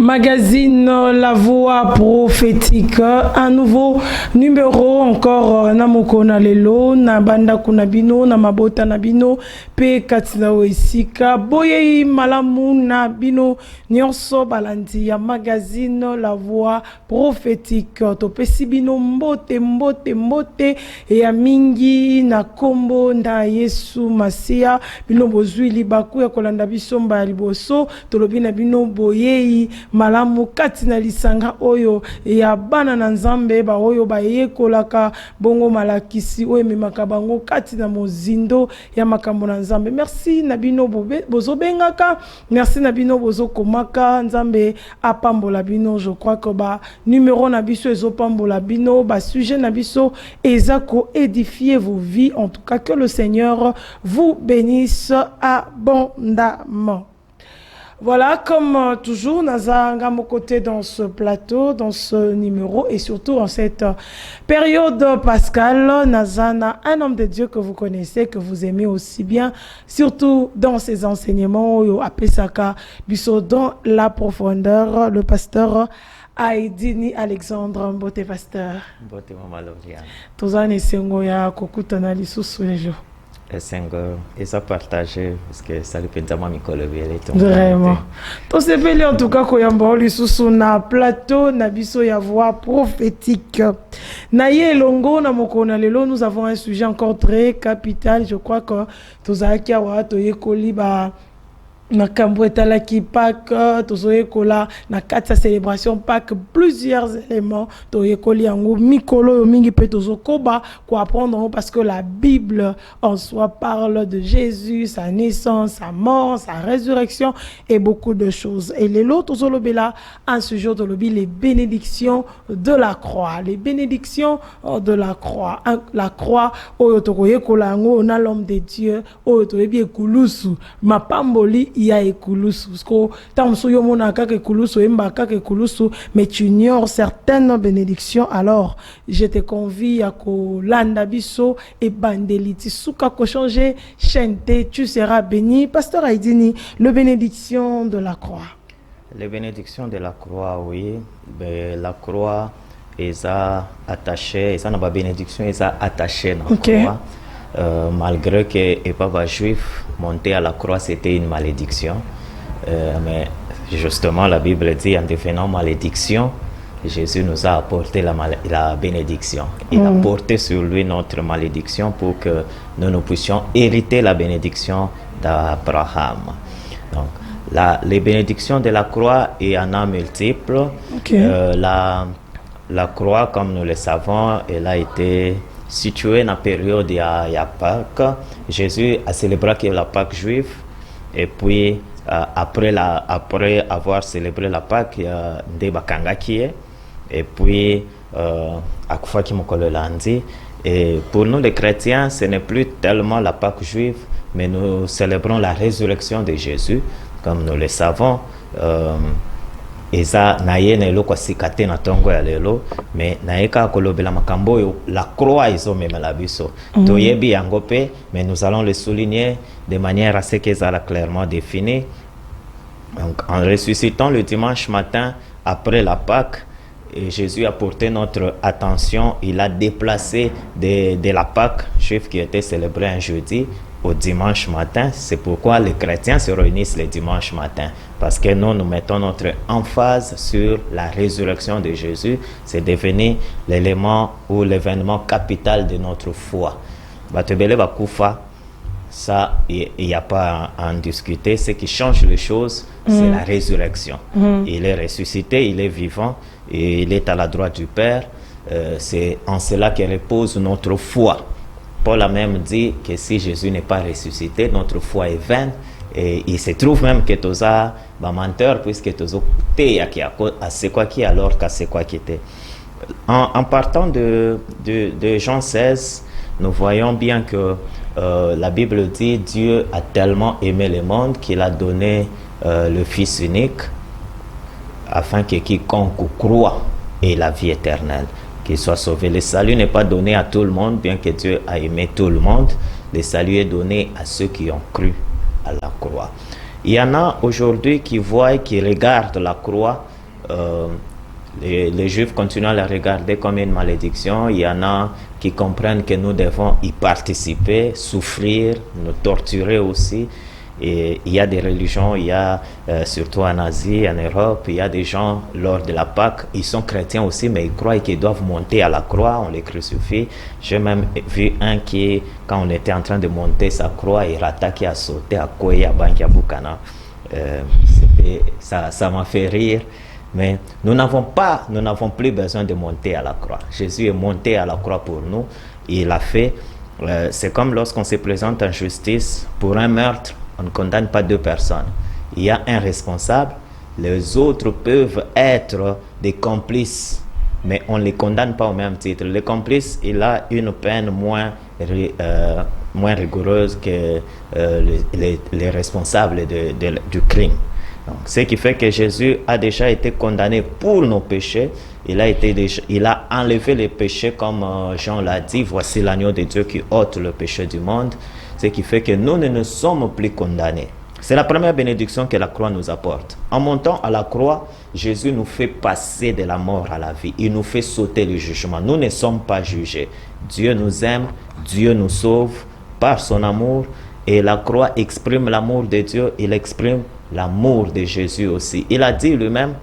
Magazine La Voix Prophétique, un nouveau numéro encore namoko na lelo na banda kuna bino na mabota na bino pe katina oisika boye malamu na bino nyonso balandi ya Magazine La Voix Prophétique to pesi bino mbote ya mingi na kombo nda Yesu Masia bino bozwi libaku ya kolanda biso mba liboso tolobi na bino boyei malamu katina lisanga oyo ya bana na nzambe ba oyo ba yekolaka bongo malakisi oyo memaka bango katina mozindo ya makambo na nzambe. Merci na bino bozo bengaka, merci na bino bozo komaka nzambe apambola bino. Je crois que ba numéro na biso ezo pambola bino, ba sujet na biso ezako édifier vos vies. En tout cas, que le Seigneur vous bénisse abondamment. Voilà, comme toujours, Naza mon côté dans ce plateau, dans ce numéro et surtout en cette période pascale, Nazana, un homme de Dieu que vous connaissez, que vous aimez aussi bien, surtout dans ses enseignements, à Pesaka, Bisso, dans la profondeur, le pasteur Aïdini Alexandre Mbote, pasteur. Mbote Mamaloria. Tous les sengo ya kokutana lisusu les jours. Et ça partagé parce que ça dépend de moi vraiment. Tout ce pays en tout cas koyamba lisusu na plateau na biso ya voix prophétique. Na yelongo na mokona lelo nous avons un sujet encore très capital. Je crois que tous akia wa to yekoli ba na Kambwetala qui Pâques, tozoye kola na kata célébration Pâques, plusieurs éléments tozoye koli yango mikolo yo mingi pe tozokoba ko apprendre parce que la Bible en soi parle de Jésus, sa naissance, sa mort, sa résurrection et beaucoup de choses. Et les lots tozolobela un sujet de lobby les bénédictions de la croix, les bénédictions de la croix. La croix oyo tokoye kola yango na l'homme de Dieu oyo toyebi ekulusu mapamboli ya ekulusu parce que tant soyo mona kaka ekulusu emba kaka ekulusu mais tu ignores certaines bénédictions. Alors je te convie à kolanda biso et bandeliti suka ko changer chanter tu seras béni. Pasteur Aïdini, le bénédiction de la croix. Les bénédictions de la croix, oui, la croix est attachée, ça n'a pas bénédiction, est attachée dans la croix. Malgré que les papas juifs monter à la croix c'était une malédiction, mais justement la Bible dit en devenant malédiction Jésus nous a apporté la bénédiction. Il a porté sur lui notre malédiction pour que nous puissions hériter la bénédiction d'Abraham. Donc les bénédictions de la croix il y en a multiples. La croix, comme nous le savons, elle a été situé dans la période de la Pâques. Jésus a célébré la Pâque juive et puis après avoir célébré la Pâque, il y a des bakanga qui est et puis à fois qui et pour nous les chrétiens ce n'est plus tellement la Pâque juive mais nous célébrons la résurrection de Jésus comme nous le savons. Eza naye loko sikate na tongo ya lelo mais naeka kolobela makambo yo la croix iso même la biso toyebi yango pe mais nous allons le souligner de manière à ce que ça clairement défini. Donc en ressuscitant le dimanche matin après la Pâque, Jésus a porté notre attention, il a déplacé de la Pâque juive qui était célébrée un jeudi au dimanche matin. C'est pourquoi les chrétiens se réunissent le dimanche matin, parce que nous mettons notre emphase sur la résurrection de Jésus. C'est devenu l'élément ou l'événement capital de notre foi. Batebele Bakoufa, ça, il n'y a pas à en discuter. Ce qui change les choses, c'est la résurrection. Il est ressuscité, il est vivant, et il est à la droite du Père. C'est en cela que repose notre foi. Paul a même dit que si Jésus n'est pas ressuscité, notre foi est vaine. Et il se trouve même que tu as un menteur, puisque tu as c'est quoi qui alors qu'à c'est quoi qui était. En partant de Jean 16, nous voyons bien que la Bible dit Dieu a tellement aimé le monde qu'il a donné le Fils unique afin que quiconque croit ait la vie éternelle, qu'il soit sauvé. Le salut n'est pas donné à tout le monde, bien que Dieu a aimé tout le monde. Le salut est donné à ceux qui ont cru à la croix. Il y en a aujourd'hui qui voient, qui regardent la croix les Juifs continuent à la regarder comme une malédiction. Il y en a qui comprennent que nous devons y participer, souffrir, nous torturer aussi. Et il y a des religions, il y a surtout en Asie, en Europe, il y a des gens lors de la Pâque, ils sont chrétiens aussi, mais ils croient qu'ils doivent monter à la croix, on les crucifie. J'ai même vu un qui, quand on était en train de monter sa croix, il attaquait à sauter à Koya, à Bankiabukana. Ça m'a fait rire. Mais nous n'avons plus besoin de monter à la croix. Jésus est monté à la croix pour nous. Il l'a fait. C'est comme lorsqu'on se présente en justice pour un meurtre, on ne condamne pas 2 personnes. Il y a un responsable. Les autres peuvent être des complices, mais on ne les condamne pas au même titre. Le complice, il a une peine moins rigoureuse que les responsables du crime. Donc, ce qui fait que Jésus a déjà été condamné pour nos péchés. Il a enlevé les péchés comme Jean l'a dit. Voici l'agneau de Dieu qui ôte le péché du monde. Ce qui fait que nous ne sommes plus condamnés. C'est la première bénédiction que la croix nous apporte. En montant à la croix, Jésus nous fait passer de la mort à la vie. Il nous fait sauter le jugement. Nous ne sommes pas jugés. Dieu nous aime, Dieu nous sauve par son amour. Et la croix exprime l'amour de Dieu. Il exprime l'amour de Jésus aussi. Il a dit lui-même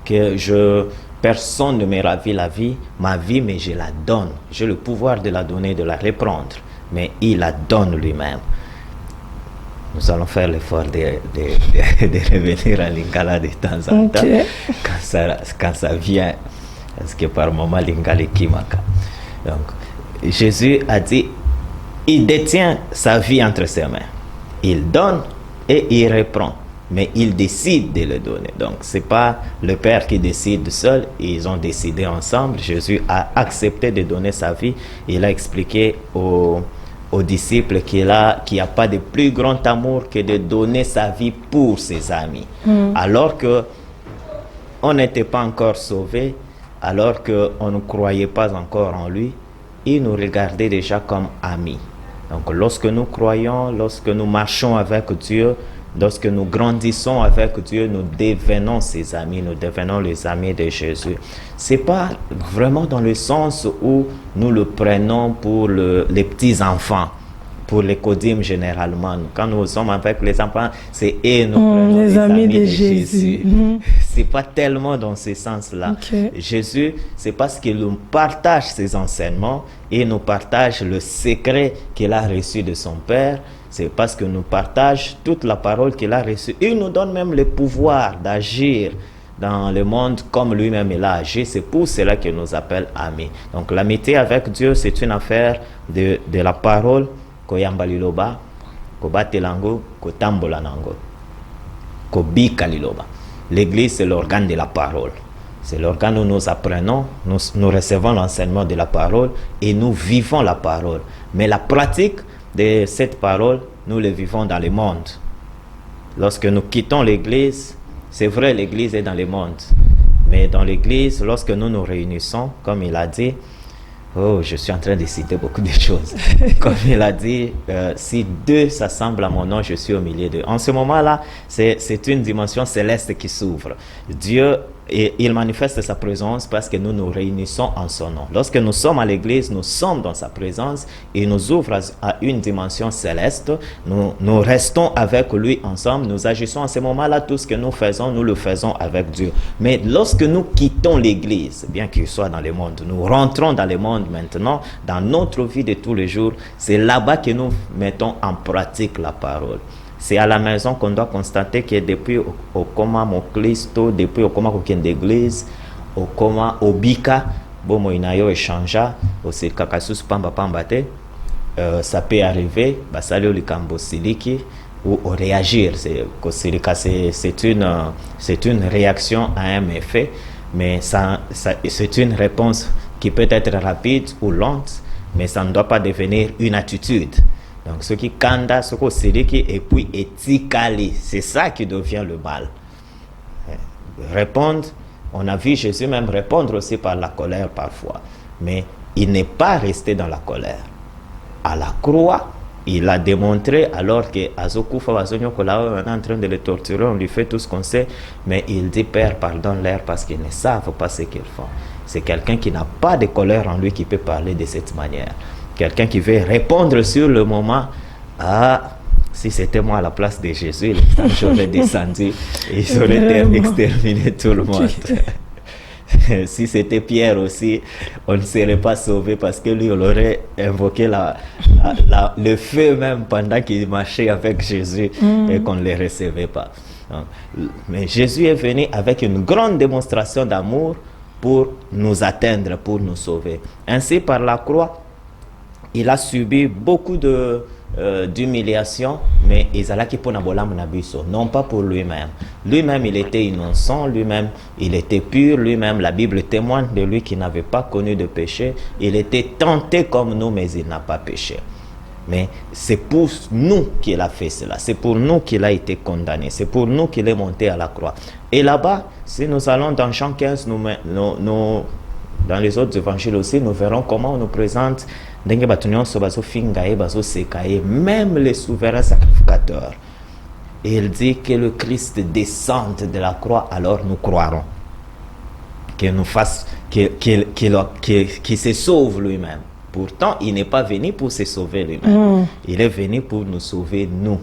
que personne ne me ravit ma vie, mais je la donne. J'ai le pouvoir de la donner, de la reprendre. Mais il la donne lui-même. Nous allons faire l'effort de revenir à Lingala de temps en temps, quand ça vient, parce que par moment, Lingala est Kimaka. Donc, Jésus a dit, il détient sa vie entre ses mains. Il donne et il reprend, mais il décide de le donner. Donc, ce n'est pas le Père qui décide seul, ils ont décidé ensemble. Jésus a accepté de donner sa vie. Il a expliqué aux disciples qu'il n'y a pas de plus grand amour que de donner sa vie pour ses amis. Alors qu'on n'était pas encore sauvés, alors qu'on ne croyait pas encore en lui, il nous regardait déjà comme amis. Donc lorsque nous croyons, lorsque nous marchons avec Dieu, lorsque nous grandissons avec Dieu, nous devenons ses amis, nous devenons les amis de Jésus. Ce n'est pas vraiment dans le sens où nous le prenons pour les petits-enfants, pour les codimes généralement. Quand nous sommes avec les enfants, c'est eux nous prenons les amis de Jésus. Ce n'est pas tellement dans ce sens-là. Okay. Jésus, c'est parce qu'il nous partage ses enseignements et nous partage le secret qu'il a reçu de son Père. C'est parce que nous partage toute la parole qu'il a reçue. Il nous donne même le pouvoir d'agir dans le monde comme lui-même il a agi. C'est pour cela qu'il nous appelle amis. Donc l'amitié avec Dieu, c'est une affaire de la parole. Koyamba liloba, kobatelango, kotambola nango, kobika liloba. L'église, c'est l'organe de la parole. C'est l'organe où nous apprenons, nous recevons l'enseignement de la parole et nous vivons la parole. Mais la pratique de cette parole, nous le vivons dans le monde. Lorsque nous quittons l'église, c'est vrai, l'église est dans le monde. Mais dans l'église, lorsque nous nous réunissons, comme il a dit, oh, je suis en train de citer beaucoup de choses. Comme il a dit, si 2 s'assemblent à mon nom, je suis au milieu d'eux. En ce moment-là, c'est une dimension céleste qui s'ouvre. Dieu, il manifeste sa présence parce que nous nous réunissons en son nom. Lorsque nous sommes à l'église, nous sommes dans sa présence et nous ouvre à une dimension céleste. Nous restons avec lui ensemble. Nous agissons à ce moment-là. Tout ce que nous faisons, nous le faisons avec Dieu. Mais lorsque nous quittons l'église, bien qu'il soit dans le monde, nous rentrons dans le monde maintenant, dans notre vie de tous les jours, c'est là-bas que nous mettons en pratique la parole. C'est à la maison qu'on doit constater que depuis au coma Moklisto, depuis au coma Kokende d'église, au coma Obika, bomo inayo échangea, au Kakasus Pamba Pambate, ça peut arriver, basali au likambo siliki, ou au réagir. C'est une réaction à un effet, mais c'est une réponse qui peut être rapide ou lente, mais ça ne doit pas devenir une attitude. Donc, ce qui kanda, ce qui siriki, et puis etikali, c'est ça qui devient le mal. Répondre, on a vu Jésus même répondre aussi par la colère parfois, mais il n'est pas resté dans la colère. À la croix, Il a démontré alors que Azokufa Bazonyokola est en train de le torturer, on lui fait tout ce qu'on sait, mais il dit Père, pardonne-leur parce qu'ils ne savent pas ce qu'ils font. C'est quelqu'un qui n'a pas de colère en lui qui peut parler de cette manière. Quelqu'un qui veut répondre sur le moment. Ah, si c'était moi à la place de Jésus, j'aurais descendu et j'aurais exterminé tout le monde. Si c'était Pierre aussi, on ne serait pas sauvé parce que lui, on aurait invoqué le feu même pendant qu'il marchait avec Jésus et qu'on ne le recevait pas. Mais Jésus est venu avec une grande démonstration d'amour pour nous atteindre, pour nous sauver. Ainsi, par la croix, il a subi beaucoup d'humiliation, mais non pas pour lui-même. Lui-même, il était innocent, lui-même, il était pur, lui-même, la Bible témoigne de lui qui n'avait pas connu de péché. Il était tenté comme nous, mais il n'a pas péché. Mais c'est pour nous qu'il a fait cela, c'est pour nous qu'il a été condamné, c'est pour nous qu'il est monté à la croix. Et là-bas, si nous allons dans Jean 15, dans les autres évangiles aussi, nous verrons comment on nous présente même les souverains sacrificateurs. Et il dit que le Christ descende de la croix, alors nous croirons. Qu'il se sauve lui-même. Pourtant, il n'est pas venu pour se sauver lui-même. Il est venu pour nous sauver nous.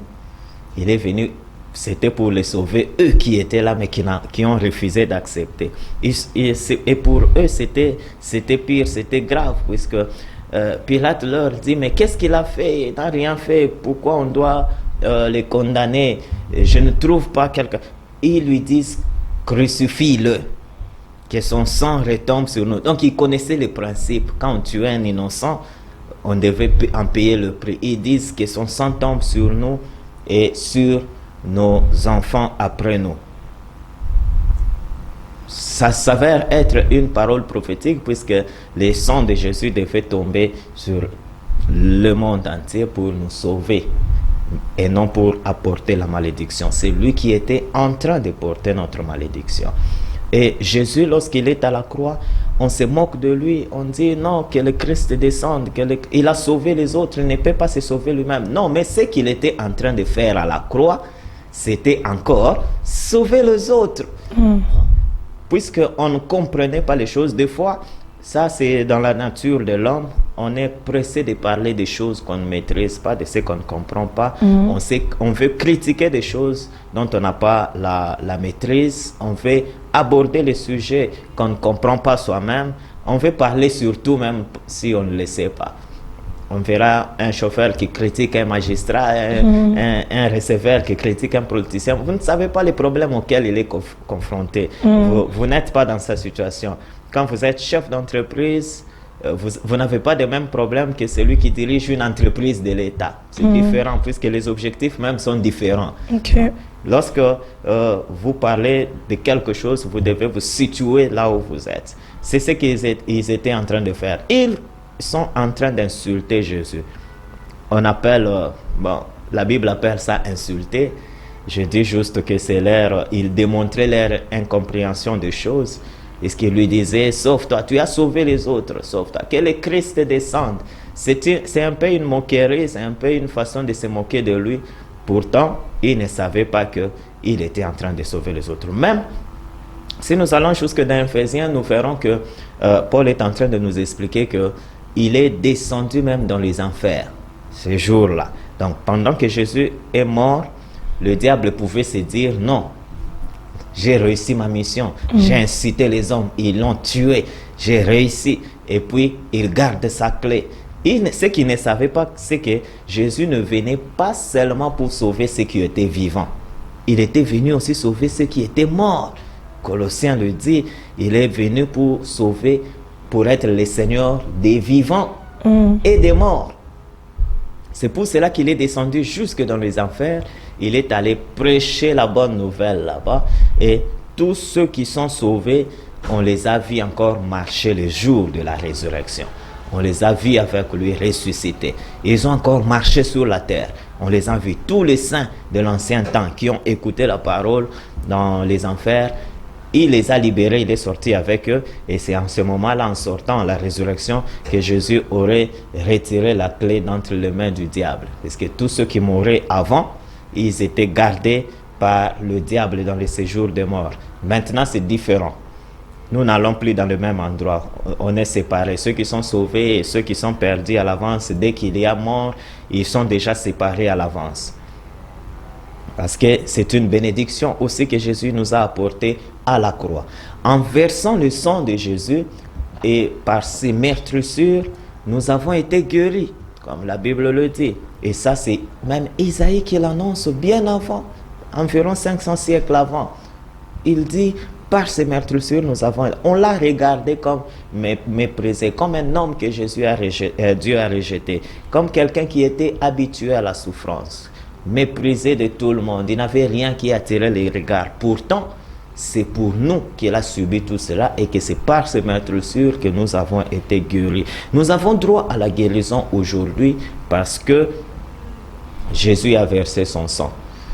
Il est venu, c'était pour les sauver eux qui étaient là, mais qui ont refusé d'accepter. Et pour eux, c'était pire, c'était grave, puisque Pilate leur dit, mais qu'est-ce qu'il a fait? Il n'a rien fait. Pourquoi on doit les condamner? Je ne trouve pas quelqu'un. Ils lui disent, crucifie-le, que son sang retombe sur nous. Donc, ils connaissaient le principe. Quand on tuait un innocent, on devait en payer le prix. Ils disent que son sang tombe sur nous et sur nos enfants après nous. Ça s'avère être une parole prophétique puisque le sang de Jésus devait tomber sur le monde entier pour nous sauver et non pour apporter la malédiction. C'est lui qui était en train de porter notre malédiction. Et Jésus, lorsqu'il est à la croix, on se moque de lui, on dit non, que le Christ descende, il a sauvé les autres, il ne peut pas se sauver lui-même. Non, mais ce qu'il était en train de faire à la croix, c'était encore sauver les autres. Puisqu'on ne comprenait pas les choses, des fois, ça c'est dans la nature de l'homme, on est pressé de parler des choses qu'on ne maîtrise pas, de ce qu'on ne comprend pas. On veut critiquer des choses dont on n'a pas la maîtrise. On veut aborder les sujets qu'on ne comprend pas soi-même. On veut parler surtout même si on ne le sait pas. On verra un chauffeur qui critique un magistrat, un receveur qui critique un politicien. Vous ne savez pas les problèmes auxquels il est confronté. Vous n'êtes pas dans sa situation. Quand vous êtes chef d'entreprise, vous n'avez pas les mêmes problèmes que celui qui dirige une entreprise de l'État. C'est différent puisque les objectifs même sont différents. Lorsque vous parlez de quelque chose, vous devez vous situer là où vous êtes. C'est ce qu'ils étaient en train de faire. Ils sont en train d'insulter Jésus. On appelle, la Bible appelle ça insulter. Je dis juste que c'est ils démontraient leur incompréhension des choses. Et ce qu'il lui disait, sauve-toi, tu as sauvé les autres, sauve-toi. Que le Christ descende. C'est un peu une moquerie, c'est un peu une façon de se moquer de lui. Pourtant, il ne savait pas qu'il était en train de sauver les autres. Même si nous allons jusque dans Éphésiens, nous verrons que Paul est en train de nous expliquer qu'il est descendu même dans les enfers, ce jour-là. Donc, pendant que Jésus est mort, le diable pouvait se dire non. J'ai réussi ma mission. J'ai incité les hommes. Ils l'ont tué. J'ai réussi. Et puis, il garde sa clé. Ce qu'il ne savait pas, c'est que Jésus ne venait pas seulement pour sauver ceux qui étaient vivants. Il était venu aussi sauver ceux qui étaient morts. Colossiens le dit, il est venu pour sauver, pour être le Seigneur des vivants et des morts. C'est pour cela qu'il est descendu jusque dans les enfers. Il est allé prêcher la bonne nouvelle là-bas. Et tous ceux qui sont sauvés, on les a vus encore marcher le jour de la résurrection. On les a vus avec lui ressusciter. Ils ont encore marché sur la terre. On les a vus. Tous les saints de l'ancien temps qui ont écouté la parole dans les enfers, il les a libérés, il est sorti avec eux. Et c'est en ce moment-là, en sortant à la résurrection, que Jésus aurait retiré la clé d'entre les mains du diable. Parce que tous ceux qui mouraient avant, ils étaient gardés par le diable dans les séjours des morts. Maintenant, c'est différent. Nous n'allons plus dans le même endroit. On est séparés. Ceux qui sont sauvés et ceux qui sont perdus à l'avance, dès qu'il y a mort, ils sont déjà séparés à l'avance. Parce que c'est une bénédiction aussi que Jésus nous a apportée à la croix. En versant le sang de Jésus et par ses meurtrissures, nous avons été guéris, comme la Bible le dit. Et ça, c'est même Isaïe qui l'annonce bien avant, environ 500 siècles avant. Il dit, par ses meurtrissures, on l'a regardé comme méprisé, comme un homme que Dieu a rejeté, comme quelqu'un qui était habitué à la souffrance, méprisé de tout le monde. Il n'avait rien qui attirait les regards. Pourtant, c'est pour nous qu'il a subi tout cela et que c'est par ses meurtrissures que nous avons été guéris. Nous avons droit à la guérison aujourd'hui parce que Jésus a versé son sang.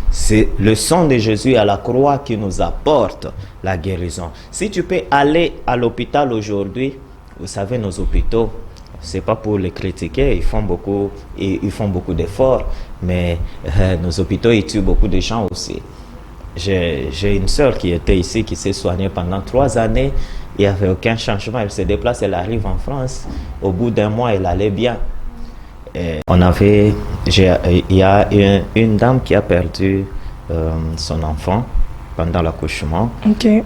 C'est le sang de Jésus à la croix qui nous apporte la guérison. Si tu peux aller à l'hôpital aujourd'hui, vous savez, nos hôpitaux, c'est pas pour les critiquer, ils font beaucoup d'efforts, mais nos hôpitaux, ils tuent beaucoup de gens aussi. J'ai une sœur qui était ici, qui s'est soignée pendant 3 années, il n'y avait aucun changement, elle se déplace, elle arrive en France, au bout d'un mois, elle allait bien. Il y a une dame qui a perdu son enfant pendant l'accouchement. Okay.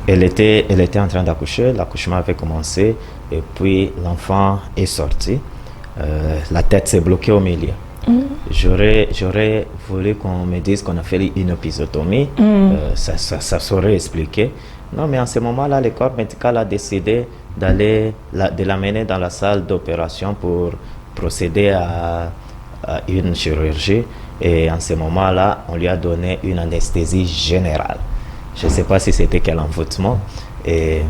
Elle était en train d'accoucher, l'accouchement avait commencé et puis l'enfant est sorti. La tête s'est bloquée au milieu. J'aurais voulu qu'on me dise qu'on a fait une épisiotomie, ça saurait expliquer. Non, mais en ce moment-là, le corps médical a décidé de l'amener dans la salle d'opération pour procéder à une chirurgie. Et en ce moment-là, on lui a donné une anesthésie générale. Je ne sais pas si c'était quel envoûtement. Et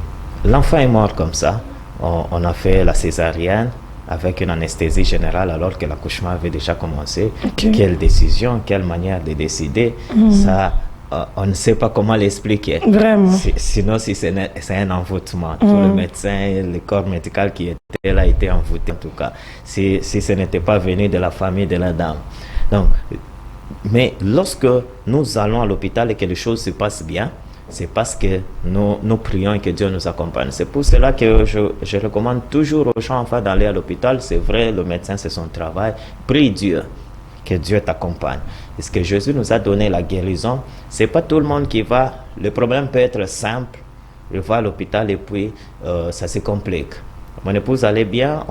l'enfant est mort comme ça. On a fait la césarienne avec une anesthésie générale alors que l'accouchement avait déjà commencé. Okay. Quelle décision, quelle manière de décider. Ça, on ne sait pas comment l'expliquer. Vraiment. Sinon, si c'est un envoûtement. Tout le médecin, le corps médical qui était là était envoûté en tout cas. Si ce n'était pas venu de la famille de la dame. Donc, mais lorsque nous allons à l'hôpital et que les choses se passent bien, c'est parce que nous prions et que Dieu nous accompagne. C'est pour cela que je recommande toujours aux gens enfin d'aller à l'hôpital. C'est vrai, le médecin, c'est son travail. Prie Dieu, que Dieu t'accompagne. Parce que Jésus nous a donné la guérison. C'est pas tout le monde qui va. Le problème peut être simple. Je vais à l'hôpital et puis ça se complique. Mon épouse allait bien.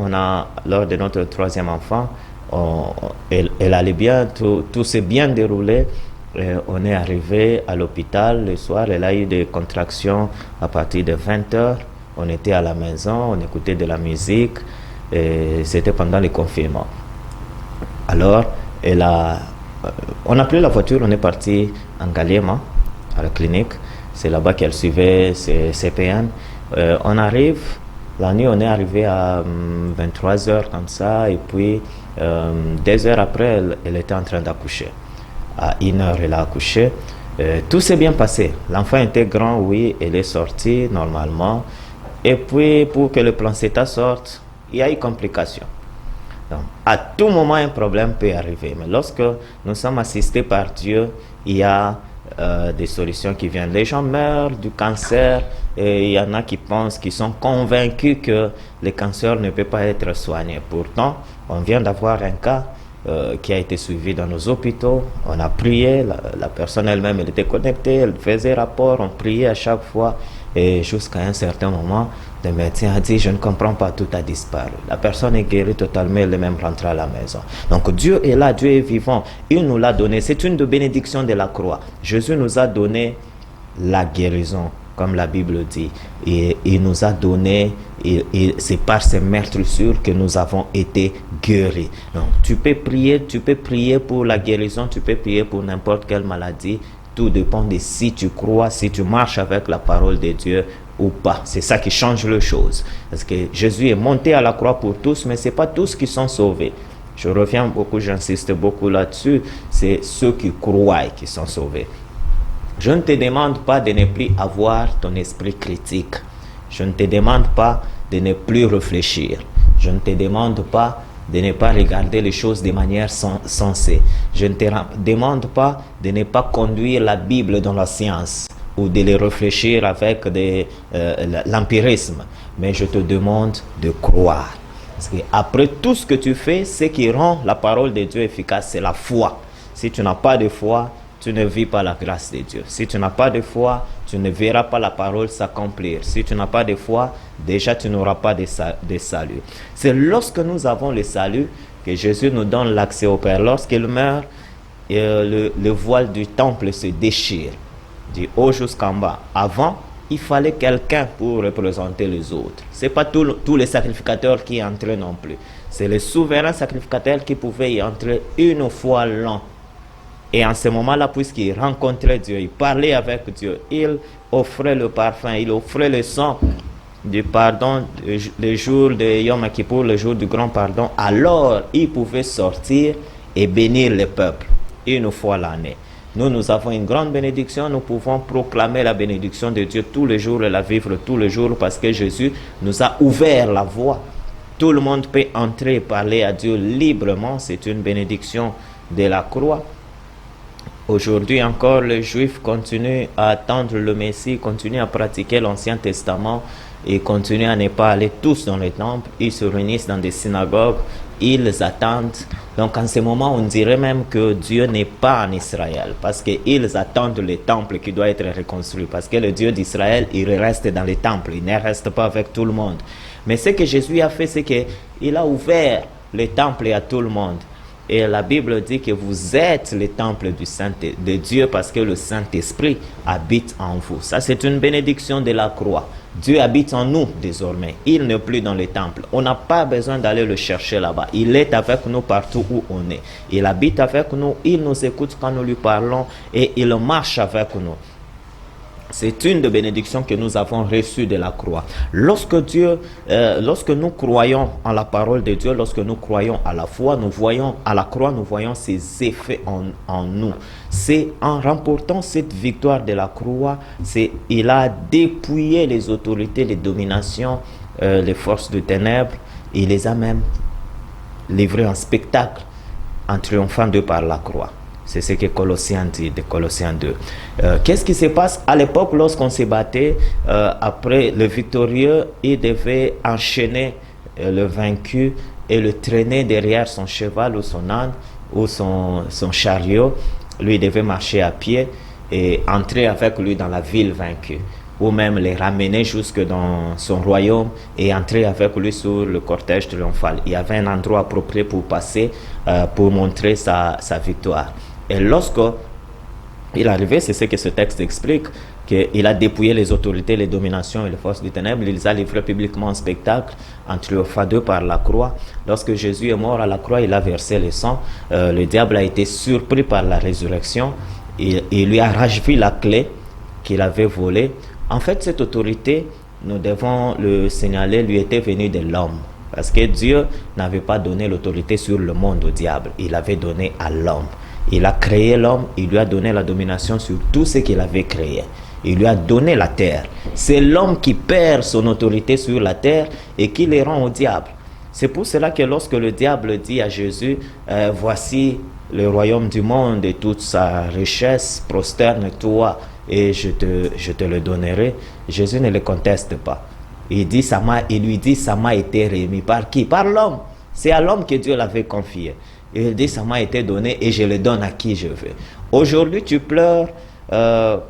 Lors de notre 3e enfant, elle allait bien. Tout s'est bien déroulé. On est arrivé à l'hôpital le soir. Elle a eu des contractions à partir de 20h. On était à la maison, on écoutait de la musique. C'était pendant le confinement. Alors, on a pris la voiture, on est parti en Galliema, à la clinique. C'est là-bas qu'elle suivait ses CPN. On arrive, la nuit, on est arrivé à 23h comme ça. Et puis, 2 heures après, elle était en train d'accoucher. À 1h, elle a accouché. Tout s'est bien passé. L'enfant était grand, oui, elle est sortie normalement. Et puis, pour que le placenta sorte, il y a eu complication. Donc, à tout moment, un problème peut arriver. Mais lorsque nous sommes assistés par Dieu, il y a des solutions qui viennent. Les gens meurent du cancer et il y en a qui sont convaincus que le cancer ne peut pas être soigné. Pourtant, on vient d'avoir un cas qui a été suivi dans nos hôpitaux. On a prié, la personne elle-même, elle était connectée, elle faisait rapport, on priait à chaque fois. Et jusqu'à un certain moment, le médecin a dit, je ne comprends pas, tout a disparu. La personne est guérie totalement, elle est même rentrée à la maison. Donc Dieu est là, Dieu est vivant. Il nous l'a donné. C'est une des bénédictions de la croix. Jésus nous a donné la guérison, comme la Bible dit. Et il nous a donné, et c'est par ses meurtrissures que nous avons été guéris. Donc tu peux prier pour la guérison, tu peux prier pour n'importe quelle maladie. Tout dépend de si tu crois, si tu marches avec la parole de Dieu ou pas. C'est ça qui change les choses. Parce que Jésus est monté à la croix pour tous, mais ce n'est pas tous qui sont sauvés. Je reviens beaucoup, j'insiste beaucoup là-dessus. C'est ceux qui croient qui sont sauvés. Je ne te demande pas de ne plus avoir ton esprit critique. Je ne te demande pas de ne plus réfléchir. Je ne te demande pas de ne pas regarder les choses de manière sensée. Je ne te demande pas de ne pas conduire la Bible dans la science ou de les réfléchir avec l'empirisme. Mais je te demande de croire. Parce qu'après tout ce que tu fais, ce qui rend la parole de Dieu efficace, c'est la foi. Si tu n'as pas de foi, tu ne vis pas la grâce de Dieu. Si tu n'as pas de foi, tu ne verras pas la parole s'accomplir. Si tu n'as pas de foi, déjà tu n'auras pas de salut. C'est lorsque nous avons le salut que Jésus nous donne l'accès au Père. Lorsqu'il meurt, le voile du temple se déchire, du haut jusqu'en bas. Avant, il fallait quelqu'un pour représenter les autres. Ce n'est pas tous les sacrificateurs qui entraient non plus. C'est le souverain sacrificateur qui pouvait y entrer une fois l'an. Et en ce moment-là, puisqu'il rencontrait Dieu, il parlait avec Dieu, il offrait le parfum, il offrait le sang du pardon, le jour de Yom Kippour, le jour du grand pardon, alors il pouvait sortir et bénir le peuple une fois l'année. Nous avons une grande bénédiction, nous pouvons proclamer la bénédiction de Dieu tous les jours et la vivre tous les jours parce que Jésus nous a ouvert la voie. Tout le monde peut entrer et parler à Dieu librement, c'est une bénédiction de la croix. Aujourd'hui encore, les Juifs continuent à attendre le Messie, continuent à pratiquer l'Ancien Testament et continuent à ne pas aller tous dans les temples. Ils se réunissent dans des synagogues, ils attendent. Donc en ce moment, on dirait même que Dieu n'est pas en Israël parce qu'ils attendent le temple qui doit être reconstruit. Parce que le Dieu d'Israël, il reste dans les temples, il ne reste pas avec tout le monde. Mais ce que Jésus a fait, c'est qu'il a ouvert les temples à tout le monde. Et la Bible dit que vous êtes le temple de Dieu parce que le Saint-Esprit habite en vous. Ça, c'est une bénédiction de la croix. Dieu habite en nous désormais. Il n'est plus dans les temples. On n'a pas besoin d'aller le chercher là-bas. Il est avec nous partout où on est. Il habite avec nous. Il nous écoute quand nous lui parlons et il marche avec nous. C'est une des bénédictions que nous avons reçues de la croix. Lorsque nous croyons en la parole de Dieu, lorsque nous croyons à la foi, nous voyons à la croix, nous voyons ses effets en nous. C'est en remportant cette victoire de la croix, il a dépouillé les autorités, les dominations, les forces de ténèbres. Il les a même livrées en spectacle en triomphant de par la croix. C'est ce que Colossiens dit, de Colossiens 2. Qu'est-ce qui se passe à l'époque lorsqu'on se battait après le victorieux, il devait enchaîner le vaincu et le traîner derrière son cheval ou son âne ou son chariot. Lui devait marcher à pied et entrer avec lui dans la ville vaincue, ou même les ramener jusque dans son royaume et entrer avec lui sur le cortège triomphal. Il y avait un endroit approprié pour passer, pour montrer sa victoire. Et lorsqu'il arrivait, c'est ce que ce texte explique, qu'il a dépouillé les autorités, les dominations et les forces du ténèbre, il les a livrés publiquement en spectacle, en triomphant d'eux par la croix. Lorsque Jésus est mort à la croix, il a versé le sang. Le diable a été surpris par la résurrection. Il lui a rachevé la clé qu'il avait volée. En fait, cette autorité, nous devons le signaler, lui était venue de l'homme. Parce que Dieu n'avait pas donné l'autorité sur le monde au diable. Il l'avait donné à l'homme. Il a créé l'homme, il lui a donné la domination sur tout ce qu'il avait créé. Il lui a donné la terre. C'est l'homme qui perd son autorité sur la terre et qui les rend au diable. C'est pour cela que lorsque le diable dit à Jésus, voici le royaume du monde et toute sa richesse, prosterne-toi et je te le donnerai, Jésus ne le conteste pas. Il lui dit, ça m'a été remis. Par qui? Par l'homme. C'est à l'homme que Dieu l'avait confié. Il dit, ça m'a été donné et je le donne à qui je veux. Aujourd'hui, tu pleures de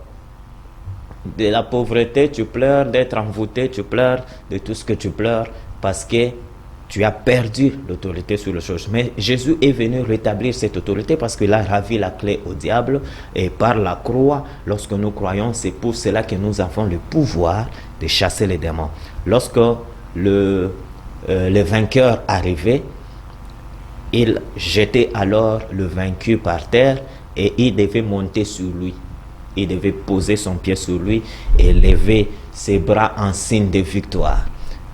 la pauvreté, tu pleures d'être envoûté, tu pleures de tout ce que tu pleures parce que tu as perdu l'autorité sur les choses. Mais Jésus est venu rétablir cette autorité parce qu'il a ravi la clé au diable. Et par la croix, lorsque nous croyons, c'est pour cela que nous avons le pouvoir de chasser les démons. Lorsque le vainqueur arrivait, il jetait alors le vaincu par terre et il devait monter sur lui. Il devait poser son pied sur lui et lever ses bras en signe de victoire.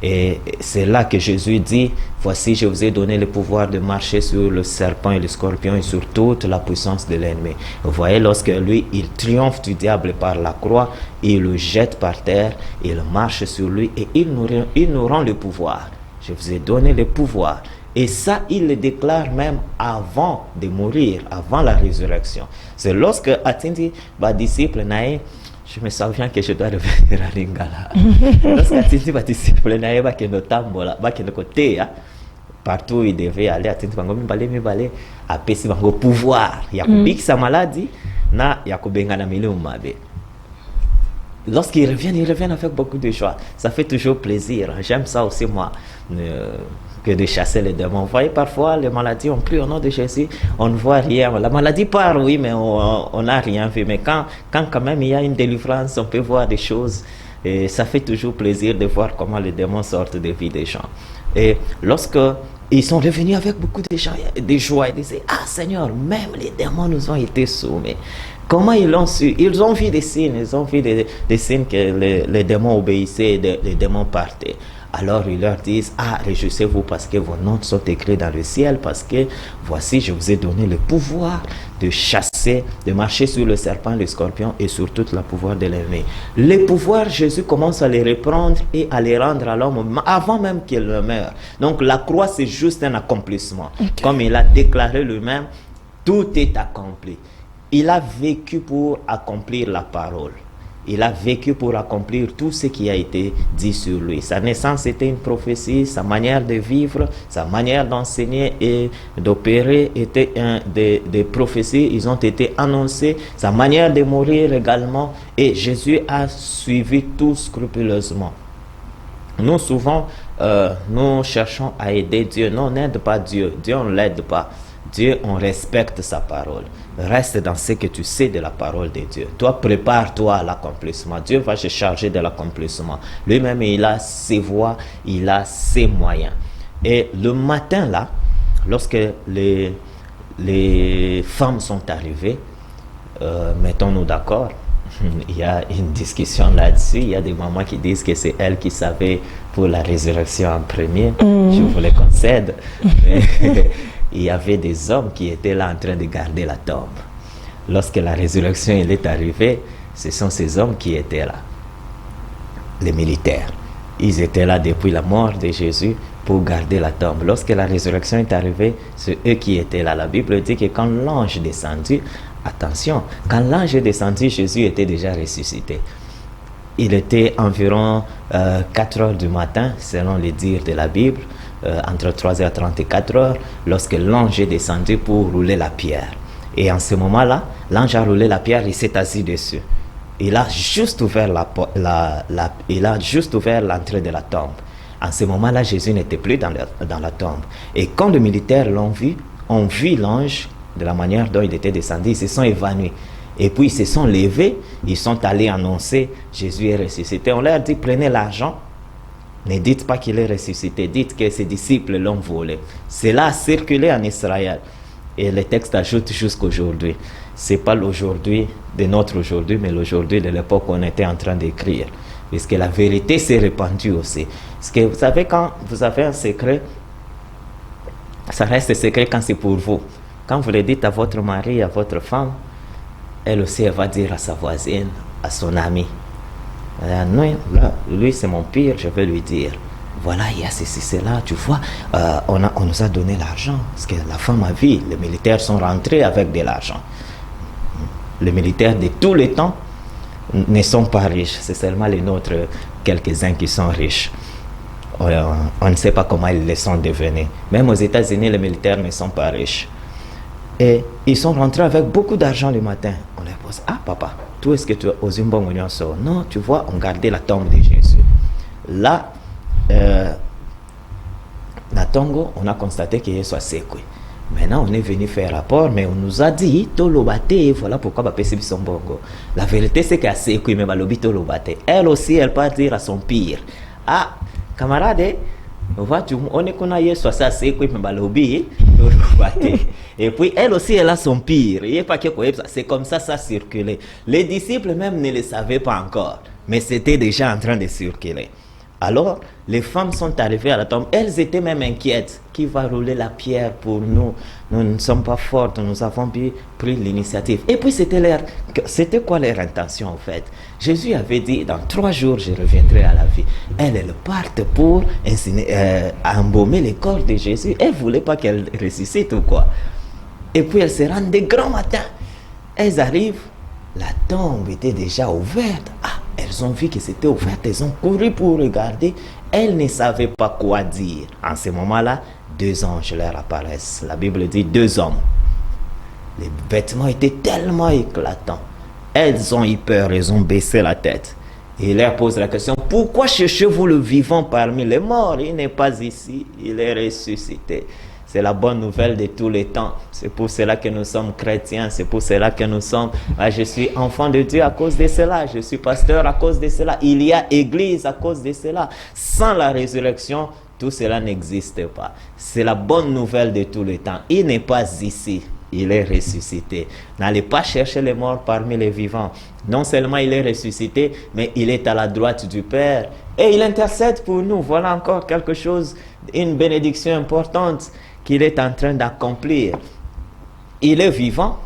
Et c'est là que Jésus dit, voici, je vous ai donné le pouvoir de marcher sur le serpent et le scorpion et sur toute la puissance de l'ennemi. Vous voyez, lorsque lui, il triomphe du diable par la croix, il le jette par terre, il marche sur lui et il nous rend le pouvoir. Je vous ai donné le pouvoir. Et ça, il le déclare même avant de mourir, avant la résurrection. C'est lorsque Atindi, ma disciple, je me souviens que je dois revenir à Lingala. Lorsque Atindi, ma disciple, partout où il devait aller, Atindi, mi balé, a pesi bango pouvoir. Il y a sa maladie, il y a na milieu mabe. Lorsqu'ils reviennent avec beaucoup de joie. Ça fait toujours plaisir. J'aime ça aussi, moi, que de chasser les démons. Vous voyez, parfois, les maladies ont pris au nom de Jésus, on ne voit rien. La maladie part, oui, mais on n'a rien vu. Mais quand même il y a une délivrance, on peut voir des choses. Et ça fait toujours plaisir de voir comment les démons sortent de vie des gens. Et lorsque ils sont revenus avec beaucoup de joie, ils disaient, ah Seigneur, même les démons nous ont été soumis. Comment ils l'ont su? Ils ont vu des signes, des signes que les démons obéissaient et les démons partaient. Alors ils leur disent, ah, réjouissez-vous parce que vos noms sont écrits dans le ciel, parce que voici, je vous ai donné le pouvoir de chasser, de marcher sur le serpent, le scorpion et sur tout le pouvoir de l'ennemi. Les pouvoirs, Jésus commence à les reprendre et à les rendre à l'homme avant même qu'il ne meure. Donc la croix, c'est juste un accomplissement. Okay. Comme il a déclaré lui-même, tout est accompli. Il a vécu pour accomplir la parole. Il a vécu pour accomplir tout ce qui a été dit sur lui. Sa naissance était une prophétie, sa manière de vivre, sa manière d'enseigner et d'opérer était des prophéties. Ils ont été annoncés. Sa manière de mourir également. Et Jésus a suivi tout scrupuleusement. Nous, souvent, nous cherchons à aider Dieu. Non, on n'aide pas Dieu. Dieu, on ne l'aide pas. Dieu, on respecte sa parole. Reste dans ce que tu sais de la parole de Dieu. Toi, prépare-toi à l'accomplissement. Dieu va se charger de l'accomplissement. Lui-même, il a ses voies, il a ses moyens. Et le matin, là, lorsque les femmes sont arrivées, mettons-nous d'accord, il y a une discussion là-dessus. Il y a des mamans qui disent que c'est elles qui savaient pour la résurrection en premier. Je vous le concède. Il y avait des hommes qui étaient là en train de garder la tombe. Lorsque la résurrection est arrivée, ce sont ces hommes qui étaient là. Les militaires. Ils étaient là depuis la mort de Jésus pour garder la tombe. Lorsque la résurrection est arrivée, c'est eux qui étaient là. La Bible dit que quand l'ange est descendu, attention, quand l'ange est descendu, Jésus était déjà ressuscité. Il était environ 4 heures du matin, selon les dires de la Bible. Entre 3h30 et 4h, lorsque l'ange est descendu pour rouler la pierre. Et en ce moment-là, l'ange a roulé la pierre, il s'est assis dessus. Il a juste ouvert l'entrée de la tombe. En ce moment-là, Jésus n'était plus dans la tombe. Et quand les militaires l'ont vu, ont vu l'ange de la manière dont il était descendu, ils se sont évanouis. Et puis ils se sont levés, ils sont allés annoncer Jésus est ressuscité. On leur dit, prenez l'argent. Ne dites pas qu'il est ressuscité, dites que ses disciples l'ont volé. Cela a circulé en Israël. Et le texte ajoute jusqu'aujourd'hui. Ce n'est pas l'aujourd'hui de notre aujourd'hui, mais l'aujourd'hui de l'époque où on était en train d'écrire. Puisque la vérité s'est répandue aussi. Parce que vous savez, quand vous avez un secret, ça reste secret quand c'est pour vous. Quand vous le dites à votre mari, à votre femme, elle aussi, elle va dire à sa voisine, à son ami. Non, là, lui c'est mon pire, je vais lui dire, voilà, il y a ceci, cela, tu vois, on nous a donné l'argent, parce que la femme a vu, les militaires sont rentrés avec de l'argent. Les militaires de tous les temps ne sont pas riches, c'est seulement les nôtres, quelques-uns qui sont riches. On ne sait pas comment ils les sont devenus. Même aux États-Unis, les militaires ne sont pas riches. Et ils sont rentrés avec beaucoup d'argent le matin. On leur pose, ah papa, tout est-ce que tu as aux Zimbabwe? Non, tu vois, on gardait la tombe de Jésus. Là, la Tongo, on a constaté qu'il soit séqué. Maintenant, on est venu faire rapport, mais on nous a dit, Tolobate, voilà pourquoi on a son bongo. La vérité, c'est qu'à séqué, mais Balobi Tolobate. Elle aussi, elle peut dire à son pire, ah, camarade, on est qu'on a soit ça, c'est quoi, mais Balobi, et puis elle aussi, elle a son pire. C'est comme ça, ça circulait. Les disciples même ne le savaient pas encore, mais c'était déjà en train de circuler. Alors, les femmes sont arrivées à la tombe. Elles étaient même inquiètes. Qui va rouler la pierre pour nous? Nous ne sommes pas fortes. Nous avons pris l'initiative. Et puis, c'était quoi leur intention, en fait? Jésus avait dit, dans 3 jours, je reviendrai à la vie. Elles partent pour embaumer les corps de Jésus. Elles ne voulaient pas qu'elle ressuscite ou quoi? Et puis, elles se rendent de grand matin. Elles arrivent. La tombe était déjà ouverte. Ah, elles ont vu que c'était ouvert. Elles ont couru pour regarder. Elles ne savaient pas quoi dire. En ce moment-là, 2 anges leur apparaissent. La Bible dit 2 hommes. Les vêtements étaient tellement éclatants. Elles ont eu peur. Elles ont baissé la tête. Et il leur pose la question, pourquoi cherchez-vous le vivant parmi les morts? Il n'est pas ici. Il est ressuscité. C'est la bonne nouvelle de tous les temps. C'est pour cela que nous sommes chrétiens. C'est pour cela que nous sommes... Je suis enfant de Dieu à cause de cela. Je suis pasteur à cause de cela. Il y a église à cause de cela. Sans la résurrection, tout cela n'existe pas. C'est la bonne nouvelle de tous les temps. Il n'est pas ici. Il est ressuscité. N'allez pas chercher les morts parmi les vivants. Non seulement il est ressuscité, mais il est à la droite du Père. Et il intercède pour nous. Voilà encore quelque chose, une bénédiction importante qu'il est en train d'accomplir. Il est vivant,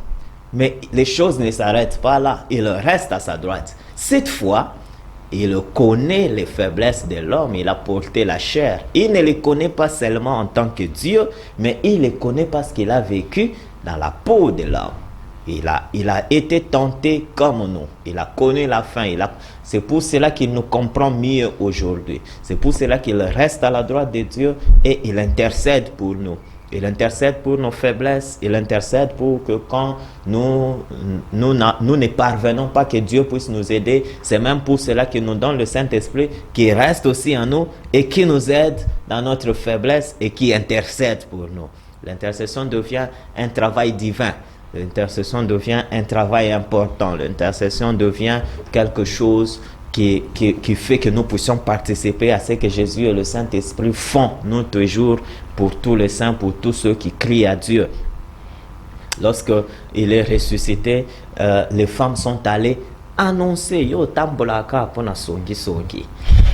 mais les choses ne s'arrêtent pas là. Il reste à sa droite. Cette fois, il connaît les faiblesses de l'homme. Il a porté la chair. Il ne les connaît pas seulement en tant que Dieu, mais il les connaît parce qu'il a vécu dans la peau de l'homme. Il a été tenté comme nous. Il a connu la fin. C'est pour cela qu'il nous comprend mieux aujourd'hui. C'est pour cela qu'il reste à la droite de Dieu et il intercède pour nous. Il intercède pour nos faiblesses. Il intercède pour que quand nous ne parvenons pas, que Dieu puisse nous aider. C'est même pour cela qu'il nous donne le Saint-Esprit qui reste aussi en nous et qui nous aide dans notre faiblesse et qui intercède pour nous. L'intercession devient un travail divin. L'intercession devient un travail important. L'intercession devient quelque chose qui fait que nous puissions participer à ce que Jésus et le Saint-Esprit font nous toujours pour tous les saints, pour tous ceux qui crient à Dieu. Lorsque il est ressuscité, les femmes sont allées annoncer yo tambolaka pona songi.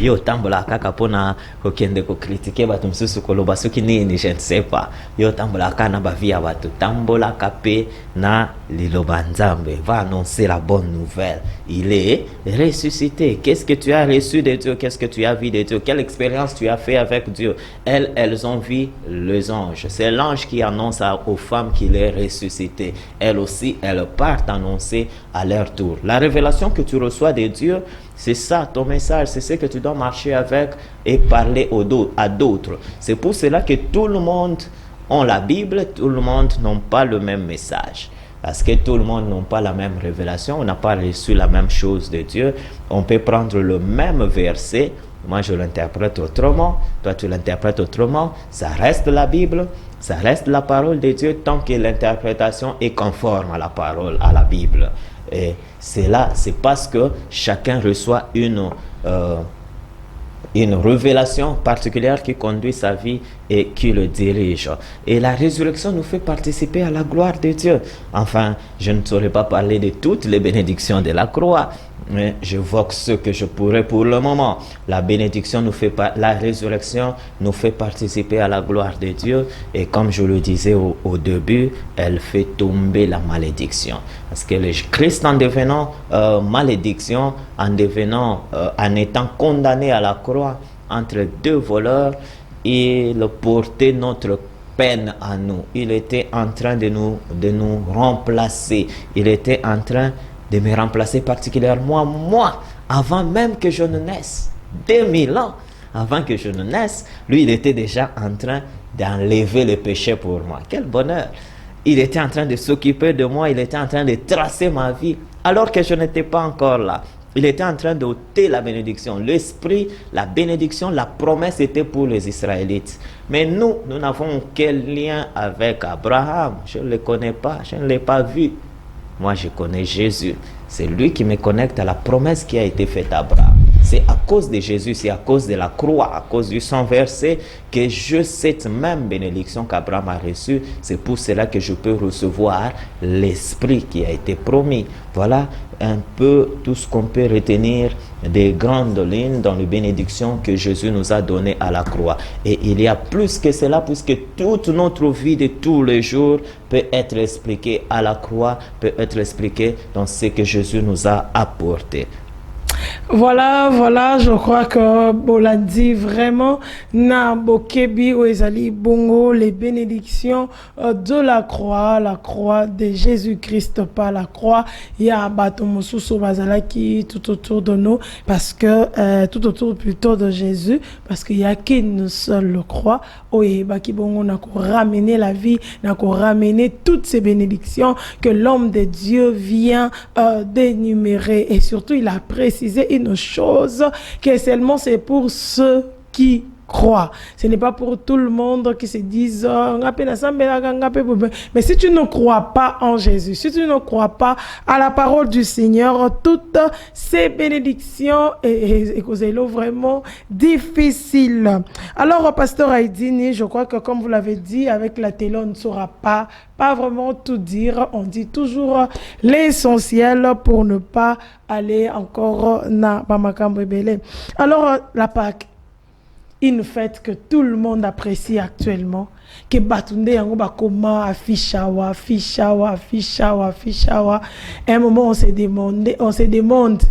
Yo tambolaka kapona kokende ko critiquer batu msusu koloba soki nini, je ne sais pas. Yo tambolaka na bavia batu tambolaka pe na liloba nzambe va annoncer la bonne nouvelle. Il est ressuscité. Qu'est-ce que tu as reçu de Dieu? Qu'est-ce que tu as vu de Dieu? Quelle expérience tu as fait avec Dieu? Elles ont vu les anges. C'est l'ange qui annonce aux femmes qu'il est ressuscité. Elles aussi, elles partent annoncer à leur tour. La révélation que tu reçois de Dieu, c'est ça ton message, c'est ce que tu dois marcher avec et parler à d'autres. C'est pour cela que tout le monde a la Bible, tout le monde n'a pas le même message. Parce que tout le monde n'a pas la même révélation, on n'a pas reçu la même chose de Dieu. On peut prendre le même verset, moi je l'interprète autrement, toi tu l'interprètes autrement, ça reste la Bible, ça reste la parole de Dieu tant que l'interprétation est conforme à la parole, à la Bible. Et c'est là, c'est parce que chacun reçoit une révélation particulière qui conduit sa vie et qui le dirige. Et la résurrection nous fait participer à la gloire de Dieu. Enfin, je ne saurais pas parler de toutes les bénédictions de la croix, mais j'évoque ce que je pourrais pour le moment. La résurrection nous fait participer à la gloire de Dieu et comme je le disais au début, elle fait tomber la malédiction. Parce que le Christ en devenant malédiction, en étant condamné à la croix entre 2 voleurs, il portait notre peine à nous. Il était en train de nous remplacer. Il était en train de me remplacer particulièrement moi, avant même que je ne naisse. 2000 ans avant que je ne naisse, lui, il était déjà en train d'enlever le péché pour moi. Quel bonheur! Il était en train de s'occuper de moi, il était en train de tracer ma vie, alors que je n'étais pas encore là. Il était en train d'ôter la bénédiction. L'esprit, la bénédiction, la promesse était pour les Israélites. Mais nous n'avons quel lien avec Abraham? Je ne le connais pas, je ne l'ai pas vu. Moi, je connais Jésus. C'est lui qui me connecte à la promesse qui a été faite à Abraham. C'est à cause de Jésus, c'est à cause de la croix, à cause du sang versé que j'ai cette même bénédiction qu'Abraham a reçue. C'est pour cela que je peux recevoir l'Esprit qui a été promis. Voilà un peu tout ce qu'on peut retenir des grandes lignes dans les bénédictions que Jésus nous a données à la croix. Et il y a plus que cela, puisque toute notre vie de tous les jours peut être expliquée à la croix, peut être expliquée dans ce que Jésus nous a apporté. Voilà, je crois que Bola dit vraiment na bokebi ou ezali bongo les bénédictions de la croix de Jésus-Christ, pas la croix. Il y a bato mosusu bazalaki tout autour de nous parce que tout autour plutôt de Jésus, parce qu'il y a qu'une seule croix. Oye baki bongo na ko ramener la vie, na ko ramener toutes ces bénédictions que l'homme de Dieu vient d'énumérer, et surtout il a précisé une chose, que seulement c'est pour ceux qui croient. Ce n'est pas pour tout le monde qui se disent mais si tu ne crois pas en Jésus, si tu ne crois pas à la parole du Seigneur, toutes ces bénédictions et vraiment difficiles. Alors, pasteur Aïdini, je crois que comme vous l'avez dit, avec la télé, on ne saura pas vraiment tout dire. On dit toujours l'essentiel pour ne pas aller encore na Bamakambo Belé. Alors, la Pâque, une fête que tout le monde apprécie actuellement, que Batunde yango bakoma afishawa. Un moment on se demande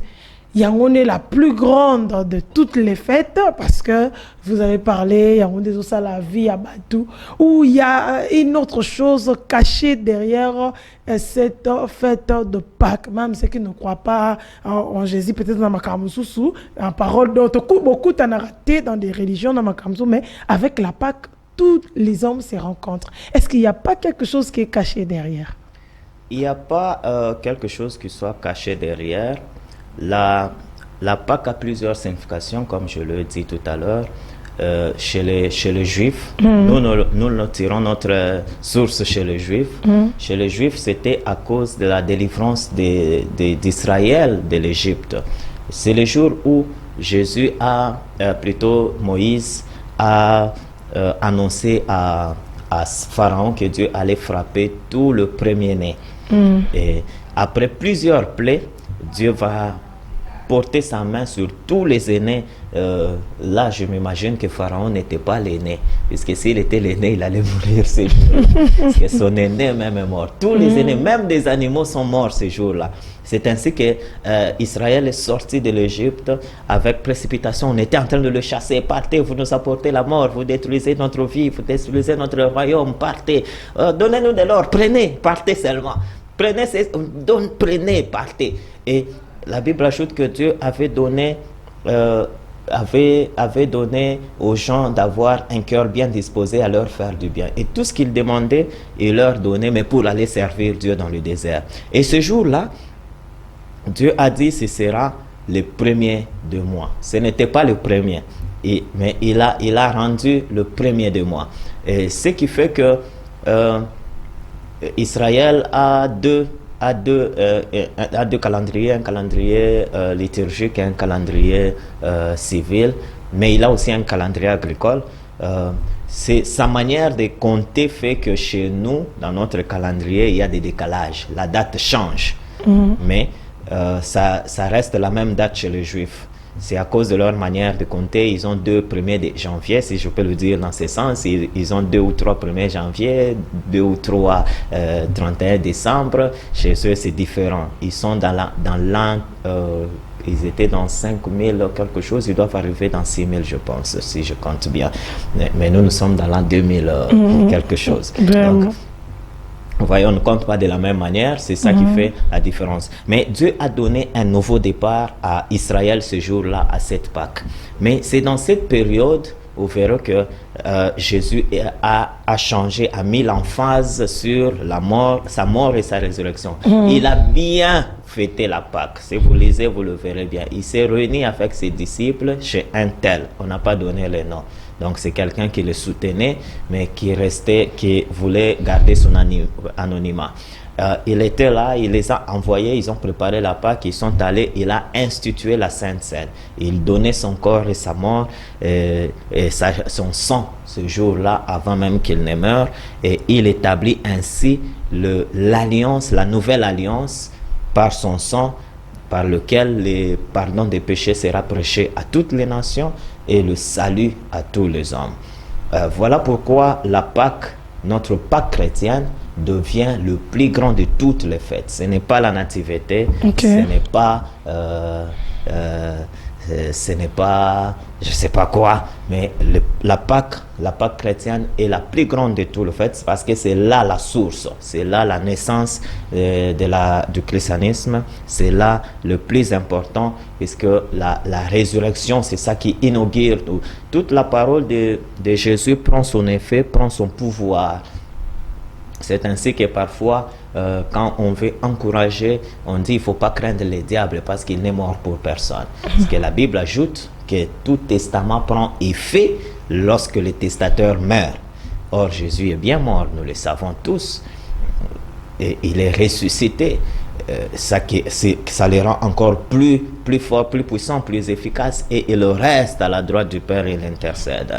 yango est la plus grande de toutes les fêtes, parce que vous avez parlé yango des osa la vie à Batou, où il y a une autre chose cachée derrière cette fête de Pâques. Même ceux qui ne croient pas en Jésus, peut-être dans Makamususu, en parole d'autres, beaucoup t'en a raté dans des religions dans Makamusu, mais avec la Pâques, tous les hommes se rencontrent. Est-ce qu'il n'y a pas quelque chose qui est caché derrière? Il n'y a pas quelque chose qui soit caché derrière. La Pâque a plusieurs significations, comme je le dis tout à l'heure. Chez les Juifs, nous tirons notre source chez les Juifs. Chez les Juifs, c'était à cause de la délivrance d'Israël de l'Égypte. C'est le jour où Jésus plutôt Moïse a annoncé à Pharaon que Dieu allait frapper tout le premier-né. Et après plusieurs plaies, Dieu va porter sa main sur tous les aînés. Là, je m'imagine que Pharaon n'était pas l'aîné, puisque s'il était l'aîné, il allait mourir ce jour. Parce que son aîné même est mort. Tous les aînés, même des animaux, sont morts ce jour-là. C'est ainsi que Israël est sorti de l'Égypte avec précipitation. On était en train de le chasser. Partez, vous nous apportez la mort, vous détruisez notre vie, vous détruisez notre royaume. Partez, donnez-nous de l'or, prenez, partez seulement. Prenez, partez. Et la Bible ajoute que Dieu avait donné aux gens d'avoir un cœur bien disposé à leur faire du bien. Et tout ce qu'ils demandaient, il leur donnait, mais pour aller servir Dieu dans le désert. Et ce jour-là, Dieu a dit ce sera le premier de mois. Ce n'était pas le premier, mais il a rendu le premier de mois. Et ce qui fait que Israël a deux calendriers, un calendrier liturgique et un calendrier civil, mais il a aussi un calendrier agricole. C'est sa manière de compter fait que chez nous, dans notre calendrier, il y a des décalages. La date change, mais ça reste la même date chez les Juifs. C'est à cause de leur manière de compter. Ils ont 2 1er janvier, si je peux le dire dans ce sens. Ils ont 2 ou 3 1er janvier, 2 ou 3 31 décembre. Chez eux, c'est différent. Ils sont dans l'an, ils étaient dans 5000 quelque chose. Ils doivent arriver dans 6000, je pense, si je compte bien. Mais nous sommes dans l'an 2000 quelque chose. Donc, vous voyez, on ne compte pas de la même manière, c'est ça qui fait la différence. Mais Dieu a donné un nouveau départ à Israël ce jour-là, à cette Pâque. Mais c'est dans cette période, vous verrez que Jésus a changé, a mis l'emphase sur sa mort et sa résurrection. Il a bien fêté la Pâque. Si vous lisez, vous le verrez bien. Il s'est réuni avec ses disciples chez un tel. On n'a pas donné le nom. Donc c'est quelqu'un qui le soutenait, mais qui voulait garder son anonymat. il était là, il les a envoyés, ils ont préparé la Pâque, ils sont allés, il a institué la Sainte Seine. Il donnait son corps et sa mort son sang ce jour-là avant même qu'il ne meure, et il établit ainsi l'alliance, la nouvelle alliance par son sang, par lequel le pardon des péchés sera prêché à toutes les nations et le salut à tous les hommes. Voilà pourquoi la Pâque, notre Pâque chrétienne, devient le plus grand de toutes les fêtes. Ce n'est pas la nativité, ce n'est pas je sais pas quoi, mais la Pâque chrétienne est la plus grande de toutes les fêtes parce que c'est là la source, c'est là la naissance du christianisme, c'est là le plus important puisque la résurrection, c'est ça qui inaugure tout. Toute la parole de Jésus prend son effet, prend son pouvoir. C'est ainsi que parfois, quand on veut encourager, on dit il ne faut pas craindre les diables parce qu'il n'est mort pour personne. Parce que la Bible ajoute que tout testament prend effet lorsque le testateur meurt. Or, Jésus est bien mort, nous le savons tous. Et il est ressuscité. Ça le rend encore plus fort, plus puissant, plus efficace, et il reste à la droite du Père et l'intercède.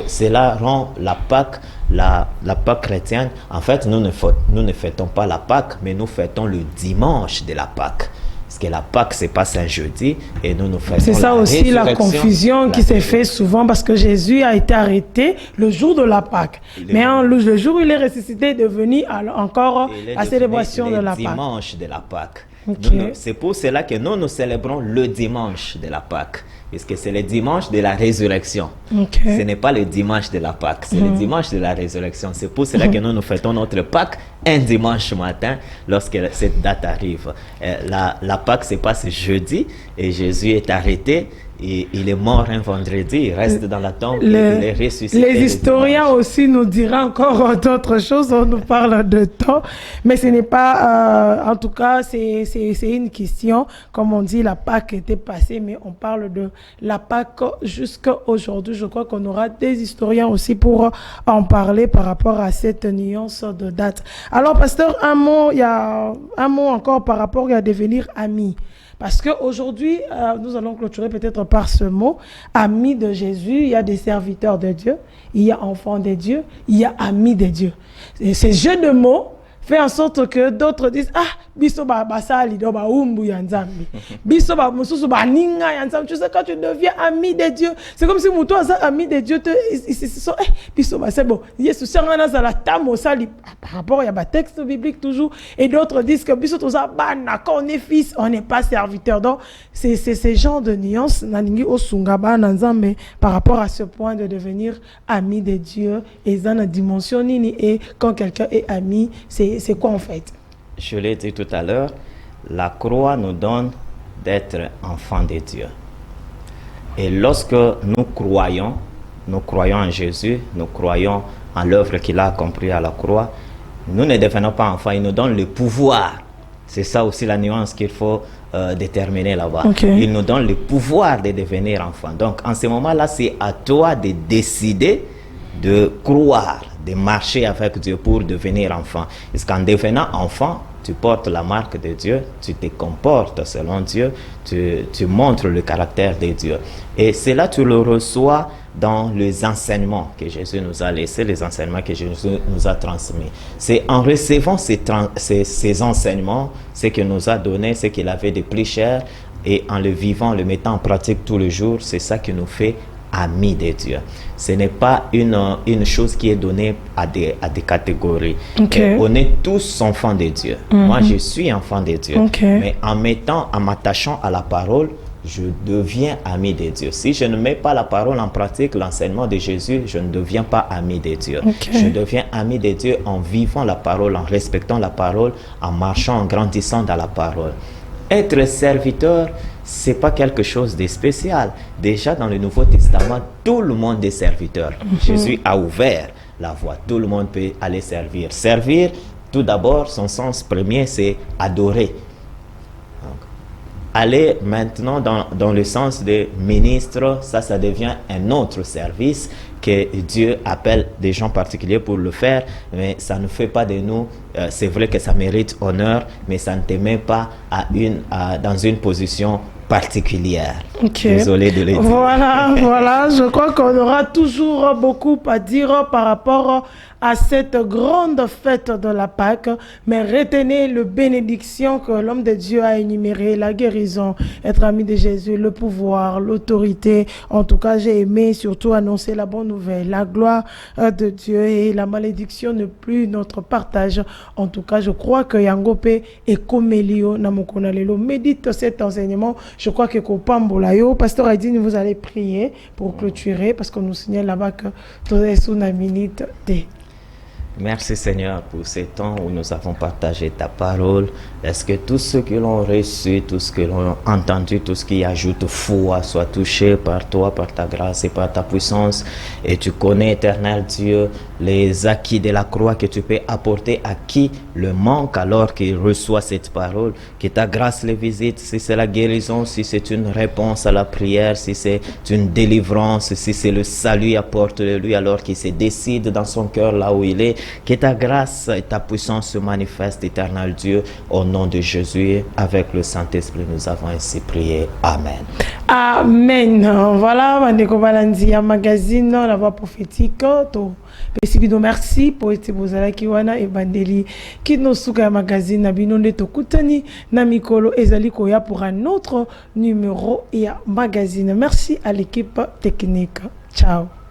Cela rend la Pâque, la Pâque chrétienne. En fait, nous ne fêtons pas la Pâque, mais nous fêtons le dimanche de la Pâque. Parce que la Pâque, c'est pas un jeudi, et nous fêtons. C'est ça aussi la confusion qui s'est fait souvent, parce que Jésus a été arrêté le jour de la Pâque. Mais le jour où il est ressuscité, est devenu encore la célébration de la Pâque. Le dimanche de la Pâque. Okay. C'est pour cela que nous célébrons le dimanche de la Pâque. Parce que c'est le dimanche de la résurrection. Okay. Ce n'est pas le dimanche de la Pâque, c'est le dimanche de la résurrection. C'est pour cela que nous fêtons notre Pâque un dimanche matin lorsque cette date arrive. La Pâque se passe jeudi et Jésus est arrêté. Et il est mort un vendredi, il reste dans la tombe, il est ressuscité. Les historiens aussi nous diront encore d'autres choses, on nous parle de temps, mais ce n'est pas, en tout cas, c'est une question, comme on dit, la Pâque était passée, mais on parle de la Pâque jusqu'à aujourd'hui. Je crois qu'on aura des historiens aussi pour en parler par rapport à cette nuance de date. Alors, pasteur, il y a un mot encore par rapport à devenir ami. Parce qu'aujourd'hui, nous allons clôturer peut-être par ce mot, amis de Jésus, il y a des serviteurs de Dieu, il y a enfants de Dieu, il y a amis de Dieu. Et ces jeux de mots fait en sorte que d'autres disent « Ah, biso ba sali do ba umbu ya nzambe. Biso ba mususu ba ninga ya nzambe. » Tu sais, quand tu deviens ami de Dieu, c'est comme si toi, ami de Dieu, ils se sont « biso ba c'est bon. Yesu sangana za la tamo sali. » Par rapport, il y a un texte biblique toujours. Et d'autres disent que biso toza bana, quand on est fils, on n'est pas serviteur. Donc, c'est ces genres de nuances naningi osungaba nzambe par rapport à ce point de devenir ami de Dieu. Et dans la dimension nini. Et quand quelqu'un est ami, c'est quoi en fait? Je l'ai dit tout à l'heure, la croix nous donne d'être enfants de Dieu. Et lorsque nous croyons en Jésus, nous croyons en l'œuvre qu'il a accomplie à la croix, nous ne devenons pas enfants, il nous donne le pouvoir. C'est ça aussi la nuance qu'il faut déterminer là-bas. Okay. Il nous donne le pouvoir de devenir enfant. Donc en ce moment-là, c'est à toi de décider de croire, de marcher avec Dieu pour devenir enfant. Parce qu'en devenant enfant, tu portes la marque de Dieu, tu te comportes selon Dieu, tu montres le caractère de Dieu. Et cela, tu le reçois dans les enseignements que Jésus nous a laissés, les enseignements que Jésus nous a transmis. C'est en recevant ces enseignements, ce qu'il nous a donné, ce qu'il avait de plus cher, et en le vivant, le mettant en pratique tous les jours, c'est ça qui nous fait amis de Dieu. Ce n'est pas une chose qui est donnée à des catégories. Okay. On est tous enfants de Dieu. Moi, je suis enfant de Dieu. Okay. Mais en m'attachant à la parole, je deviens ami de Dieu. Si je ne mets pas la parole en pratique, l'enseignement de Jésus, je ne deviens pas ami de Dieu. Okay. Je deviens ami de Dieu en vivant la parole, en respectant la parole, en marchant, en grandissant dans la parole. Être serviteur, c'est pas quelque chose de spécial. Déjà dans le Nouveau Testament, tout le monde est serviteur. Jésus a ouvert la voie. Tout le monde peut aller servir. Servir, tout d'abord, son sens premier, c'est adorer. Donc, aller maintenant dans le sens de ministre, ça devient un autre service que Dieu appelle des gens particuliers pour le faire, mais ça ne fait pas de nous, c'est vrai que ça mérite honneur, mais ça ne te met pas dans une position particulière. Okay. Désolé de le dire. Voilà, je crois qu'on aura toujours beaucoup à dire par rapport à cette grande fête de la Pâque, mais retenez le bénédiction que l'homme de Dieu a énuméré, la guérison, être ami de Jésus, le pouvoir, l'autorité. En tout cas, j'ai aimé surtout annoncer la bonne nouvelle, la gloire de Dieu, et la malédiction n'est plus notre partage. En tout cas, je crois que Yangope et Komelio Namokonalelo médite cet enseignement. Je crois que Kopambolayo, Pasteur Aidine, vous allez prier pour clôturer, parce qu'on nous signale là-bas que tout est sous la minute D. Merci Seigneur pour ces temps où nous avons partagé ta parole. Est-ce que tous ceux qui l'ont reçu, tous ceux qui l'ont entendu, tout ce qui ajoute foi soit touché par toi, par ta grâce et par ta puissance. Et tu connais, éternel Dieu, les acquis de la croix que tu peux apporter à qui le manque alors qu'il reçoit cette parole. Que ta grâce les visite, si c'est la guérison, si c'est une réponse à la prière, si c'est une délivrance, si c'est le salut, apporte-le lui alors qu'il se décide dans son cœur là où il est. Que ta grâce et ta puissance se manifestent, éternel Dieu, au nom de Jésus. Avec le Saint-Esprit, nous avons ainsi prié. Amen. Amen. Voilà, Mandeko Balandi, un magazine, la voix prophétique. Merci pour être bozala kiwana et bandeli qui nous souka magazine na bino ndeto kutani na mikolo ezali koya pour un autre numéro et magazine. Merci à l'équipe technique. Ciao.